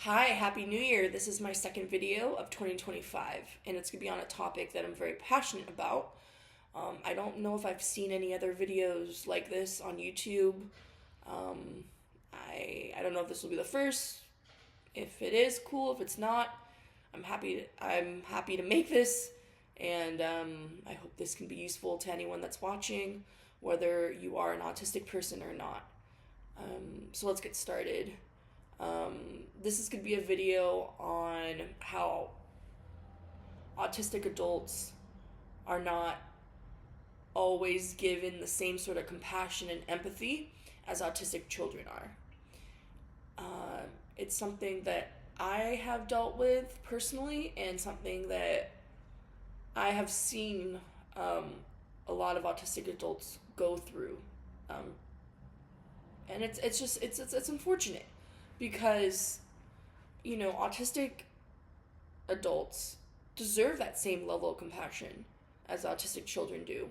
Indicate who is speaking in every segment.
Speaker 1: Hi, Happy New Year. This is my second video of 2025, and it's going to be on a topic that I'm very passionate about. I don't know if I've seen any other videos like this on YouTube. Um, I don't know if this will be the first. If it is, cool. If it's not, I'm happy to make this, and I hope this can be useful to anyone that's watching, whether you are an autistic person or not. So let's get started. This is going to be a video on how autistic adults are not always given the same sort of compassion and empathy as autistic children are. It's something that I have dealt with personally, and something that I have seen a lot of autistic adults go through. Um, and it's unfortunate because autistic adults deserve that same level of compassion as autistic children do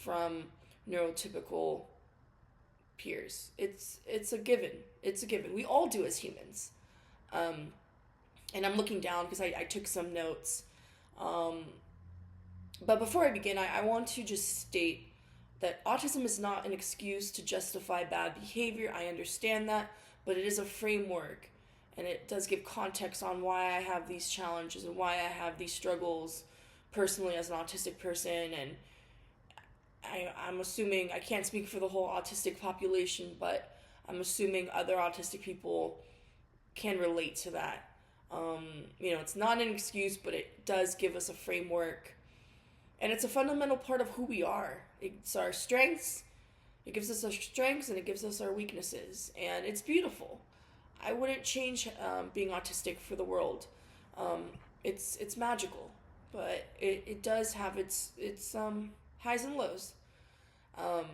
Speaker 1: from neurotypical peers. It's a given. It's a given. We all do as humans. Um, and I'm looking down because I took some notes. Um, but before I begin, I want to just state that autism is not an excuse to justify bad behavior. I understand that, but it is a framework, and it does give context on why I have these challenges and why I have these struggles personally as an autistic person. And I'm assuming, I can't speak for the whole autistic population, but I'm assuming other autistic people can relate to that. It's not an excuse, but it does give us a framework, and it's a fundamental part of who we are. It's our strengths. It gives us our strengths, and it gives us our weaknesses, and it's beautiful. I wouldn't change being autistic for the world. It's magical, but it does have its highs and lows. Um,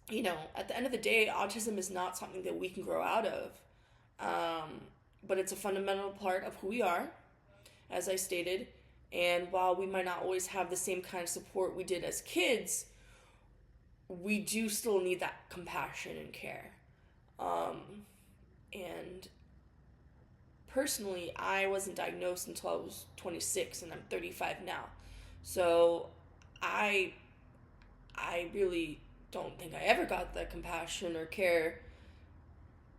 Speaker 1: at the end of the day, autism is not something that we can grow out of, but it's a fundamental part of who we are, as I stated. And while we might not always have the same kind of support we did as kids, we do still need that compassion and care. And personally, I wasn't diagnosed until I was 26, and I'm 35 now. So I I really don't think I ever got the compassion or care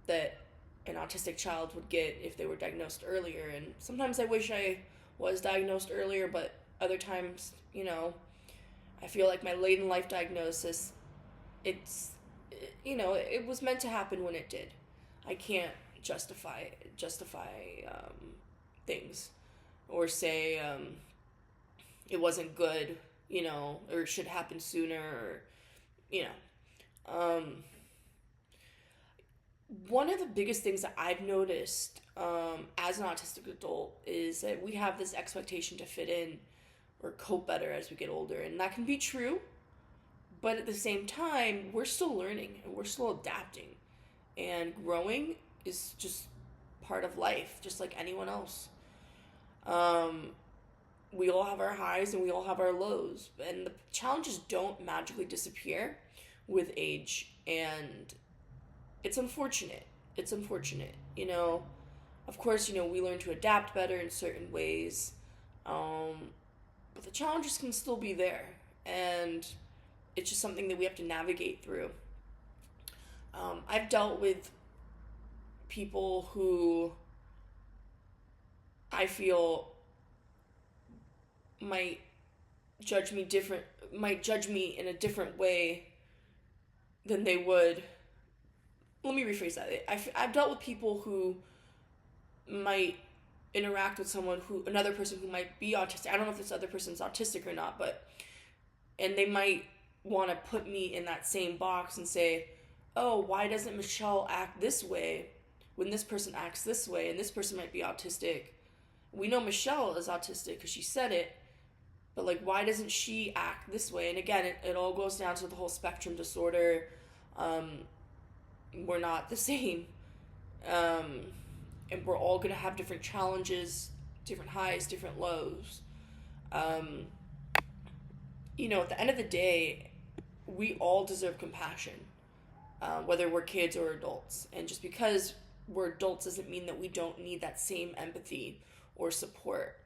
Speaker 1: that an autistic child would get if they were diagnosed earlier. And sometimes I wish I was diagnosed earlier, but other times, I feel like my late in life diagnosis, it's, it was meant to happen when it did. I can't justify things, or say it wasn't good, or it should happen sooner, or you know. One of the biggest things that I've noticed as an autistic adult is that we have this expectation to fit in or cope better as we get older, and that can be true. But at the same time, we're still learning and we're still adapting, and growing is just part of life, just like anyone else. Um, we all have our highs and we all have our lows, and the challenges don't magically disappear with age, and it's unfortunate. It's unfortunate. Of course, we learn to adapt better in certain ways, but the challenges can still be there, and it's just something that we have to navigate through. I've dealt with people who I feel might might judge me in a different way than they would. Let me rephrase that. I've dealt with people who might interact with another person who might be autistic. I don't know if this other person's autistic or not, and they might want to put me in that same box and say, oh, why doesn't Michelle act this way when this person acts this way, and this person might be autistic? We know Michelle is autistic because she said it, but why doesn't she act this way? And again, it all goes down to the whole spectrum disorder. We're not the same. And we're all going to have different challenges, different highs, different lows. At the end of the day, we all deserve compassion, whether we're kids or adults. And just because we're adults doesn't mean that we don't need that same empathy or support.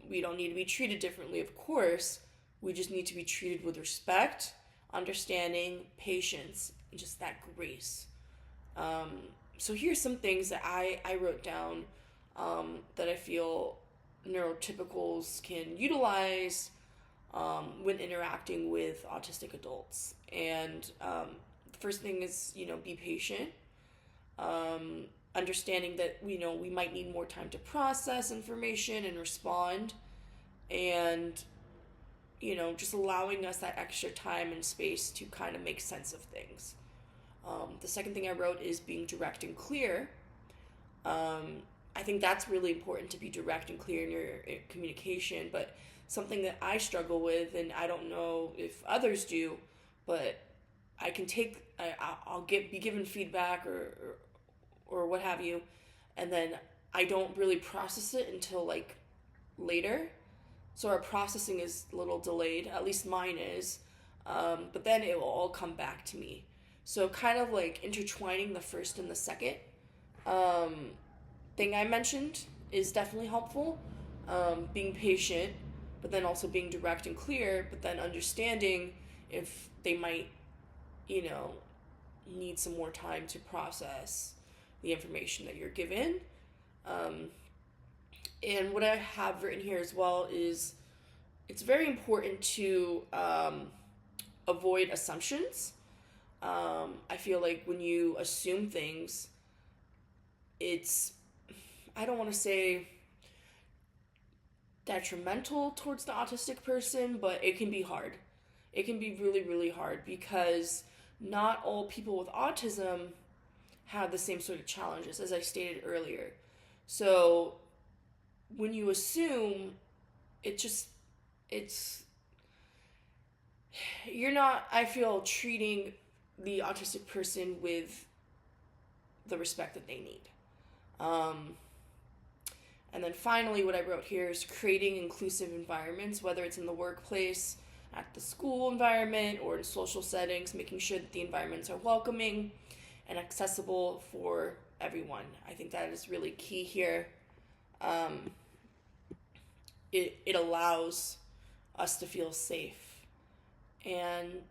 Speaker 1: We don't need to be treated differently, of course. We just need to be treated with respect, understanding, patience, and just that grace. Um, so here's some things that I wrote down that I feel neurotypicals can utilize when interacting with autistic adults. And the first thing is, be patient. Um, Understanding that we might need more time to process information and respond, and just allowing us that extra time and space to kind of make sense of things. The second thing I wrote is being direct and clear. I think that's really important, to be direct and clear in your communication, but something that I struggle with, and I don't know if others do, but I'll be given feedback or what have you, and then I don't really process it until like later. So our processing is a little delayed, at least mine is, but then it will all come back to me. So kind of like intertwining the first and the second um, thing I mentioned is definitely helpful. Being patient, but then also being direct and clear, but then understanding if they might, you know, need some more time to process the information that you're given. Um, and what I have written here as well is it's very important to avoid assumptions. I feel like when you assume things, it's, I don't want to say detrimental towards the autistic person, but it can be hard. It can be really, really hard because not all people with autism have the same sort of challenges, as I stated earlier. So when you assume, it's, you're not, I feel, treating the autistic person with the respect that they need. And then finally, what I wrote here is creating inclusive environments, whether it's in the workplace, at the school environment, or in social settings, making sure that the environments are welcoming and accessible for everyone. I think that is really key here. It allows us to feel safe. And,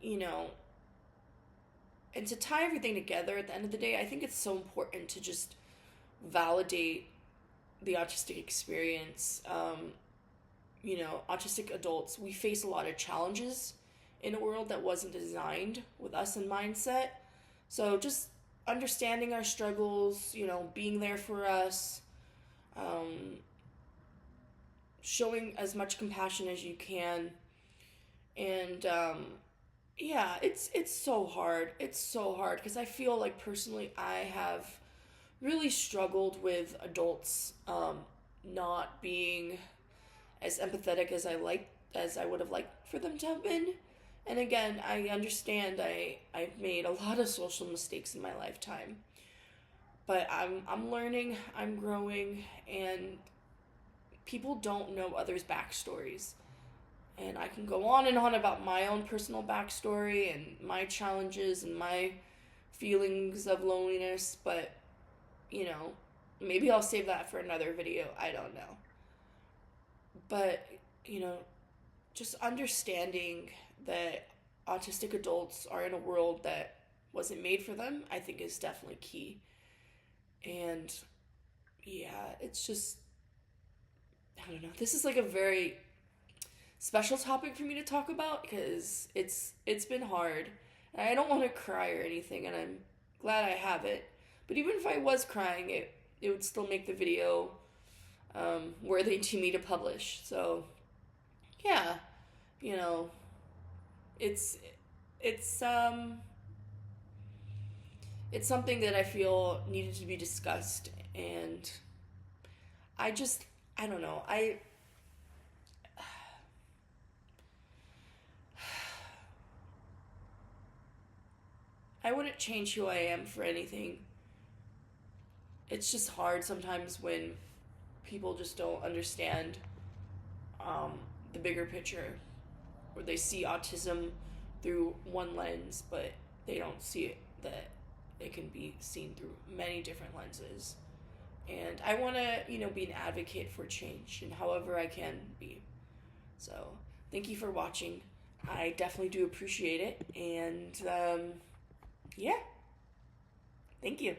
Speaker 1: and to tie everything together at the end of the day, I think it's so important to just validate the autistic experience. Autistic adults, we face a lot of challenges in a world that wasn't designed with us in mindset. So just understanding our struggles, being there for us, showing as much compassion as you can. And yeah, it's so hard. It's so hard because I feel like personally I have really struggled with adults not being as empathetic as I would have liked for them to have been. And again, I understand I've made a lot of social mistakes in my lifetime. But I'm learning, I'm growing, and people don't know others' backstories. And I can go on and on about my own personal backstory and my challenges and my feelings of loneliness, but maybe I'll save that for another video. I don't know. But, just understanding that autistic adults are in a world that wasn't made for them, I think is definitely key. And yeah, it's just, I don't know. This is like a very special topic for me to talk about because it's been hard. And I don't want to cry or anything, and I'm glad I have it. But even if I was crying, it would still make the video worthy to me to publish. So yeah, it's it's something that I feel needed to be discussed, and I don't know. I wouldn't change who I am for anything. It's just hard sometimes when people just don't understand the bigger picture, or they see autism through one lens, but they don't see it that it can be seen through many different lenses. And I want to, be an advocate for change in however I can be. So, thank you for watching. I definitely do appreciate it. And, yeah, thank you.